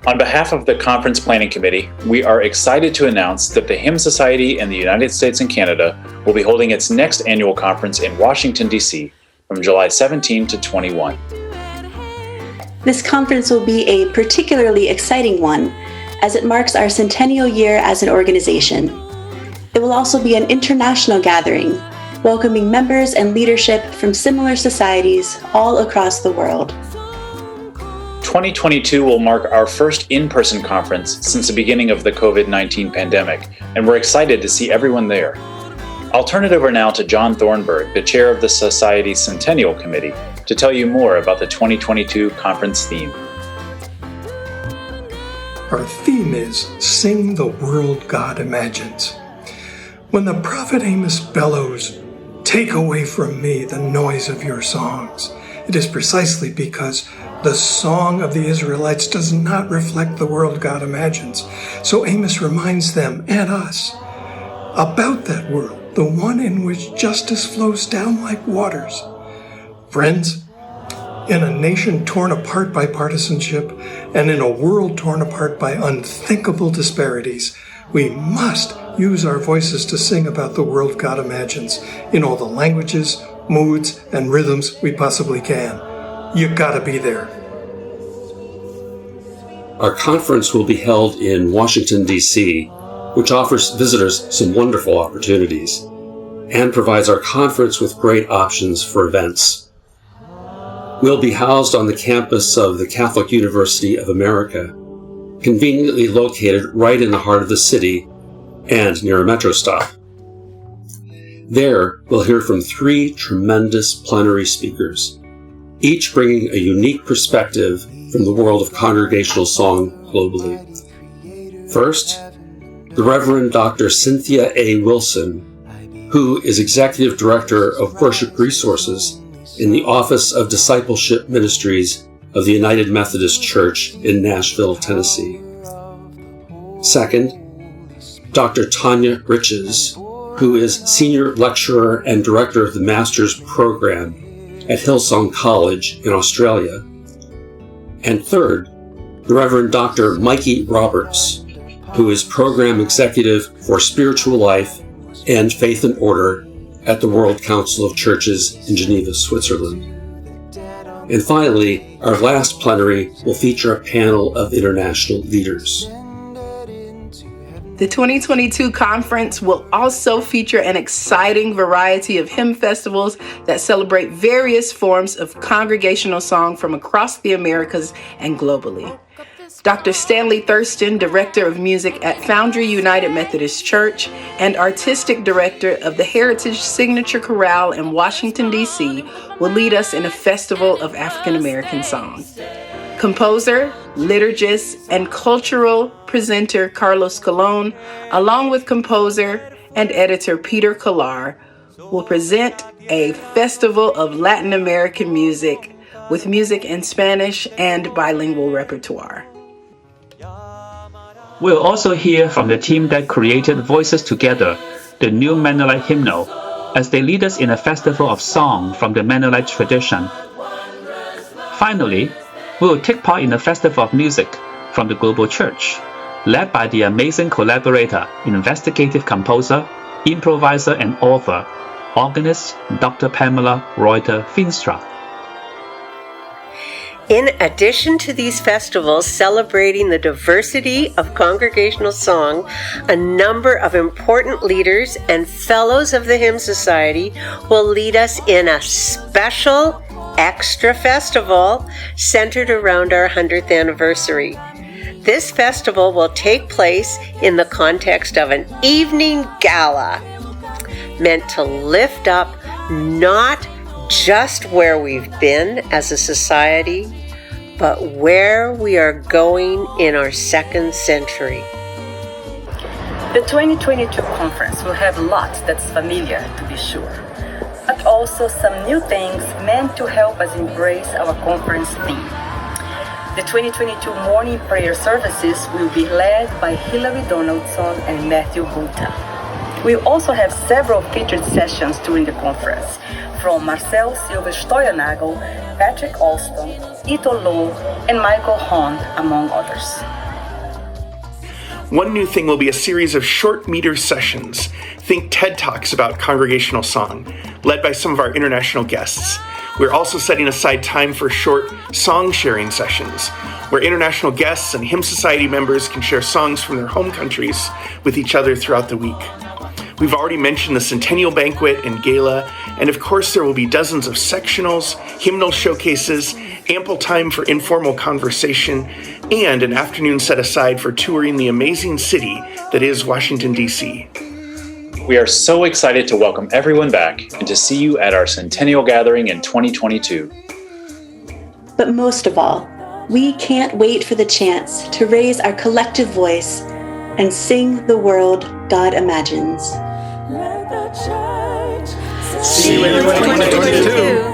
On behalf of the Conference Planning Committee, we are excited to announce that the Hymn Society in the United States and Canada will be holding its next annual conference in Washington, D.C. from July 17 to 21. This conference will be a particularly exciting one, as it marks our centennial year as an organization. It will also be an international gathering, welcoming members and leadership from similar societies all across the world. 2022 will mark our first in-person conference since the beginning of the COVID-19 pandemic, and we're excited to see everyone there. I'll turn it over now to John Thornburg, the chair of the Society's Centennial Committee, to tell you more about the 2022 conference theme. Our theme is Sing the World God Imagines. When the prophet Amos bellows, "Take away from me the noise of your songs," it is precisely because the song of the Israelites does not reflect the world God imagines. So Amos reminds them and us about that world, the one in which justice flows down like waters. Friends, in a nation torn apart by partisanship and in a world torn apart by unthinkable disparities, we must use our voices to sing about the world God imagines in all the languages, moods, and rhythms we possibly can. You gotta be there. Our conference will be held in Washington, D.C., which offers visitors some wonderful opportunities and provides our conference with great options for events. We'll be housed on the campus of the Catholic University of America, conveniently located right in the heart of the city and near a metro stop. There, we'll hear from 3 tremendous plenary speakers, each bringing a unique perspective from the world of congregational song globally. First, the Reverend Dr. Cynthia A. Wilson, who is Executive Director of Worship Resources in the Office of Discipleship Ministries of the United Methodist Church in Nashville, Tennessee. Second, Dr. Tanya Riches, who is Senior Lecturer and Director of the Master's Program at Hillsong College in Australia. And third, the Reverend Dr. Mikey Roberts, who is Program Executive for Spiritual Life and Faith and Order at the World Council of Churches in Geneva, Switzerland. And finally, our last plenary will feature a panel of international leaders. The 2022 conference will also feature an exciting variety of hymn festivals that celebrate various forms of congregational song from across the Americas and globally. Dr. Stanley Thurston, Director of Music at Foundry United Methodist Church and Artistic Director of the Heritage Signature Chorale in Washington, D.C., will lead us in a festival of African American song. Composer, liturgist, and cultural presenter Carlos Colon, along with composer and editor Peter Collar, will present a festival of Latin American music with music in Spanish and bilingual repertoire. We'll also hear from the team that created Voices Together, the new Mennonite hymnal, as they lead us in a festival of song from the Mennonite tradition. Finally, we will take part in a festival of music from the Global Church, led by the amazing collaborator, investigative composer, improviser, and author, organist Dr. Pamela Reuter-Finstra. In addition to these festivals celebrating the diversity of congregational song, a number of important leaders and fellows of the Hymn Society will lead us in a special extra festival centered around our 100th anniversary. This festival will take place in the context of an evening gala meant to lift up not just where we've been as a society, but where we are going in our second century. The 2022 conference will have lots that's familiar, to be sure, but also some new things meant to help us embrace our conference theme. The 2022 morning prayer services will be led by Hilary Donaldson and Matthew Buta. We'll also have several featured sessions during the conference, from Marcel Silva Stoyanagel, Patrick Alston, Ito Lowe, and Michael Hahn, among others. One new thing will be a series of short meter sessions. Think TED Talks about congregational song, led by some of our international guests. We're also setting aside time for short song sharing sessions, where international guests and Hymn Society members can share songs from their home countries with each other throughout the week. We've already mentioned the Centennial Banquet and Gala, and of course there will be dozens of sectionals, hymnal showcases, ample time for informal conversation, and an afternoon set aside for touring the amazing city that is Washington, D.C. We are so excited to welcome everyone back and to see you at our Centennial Gathering in 2022. But most of all, we can't wait for the chance to raise our collective voice and sing the world God imagines. See you in 2022.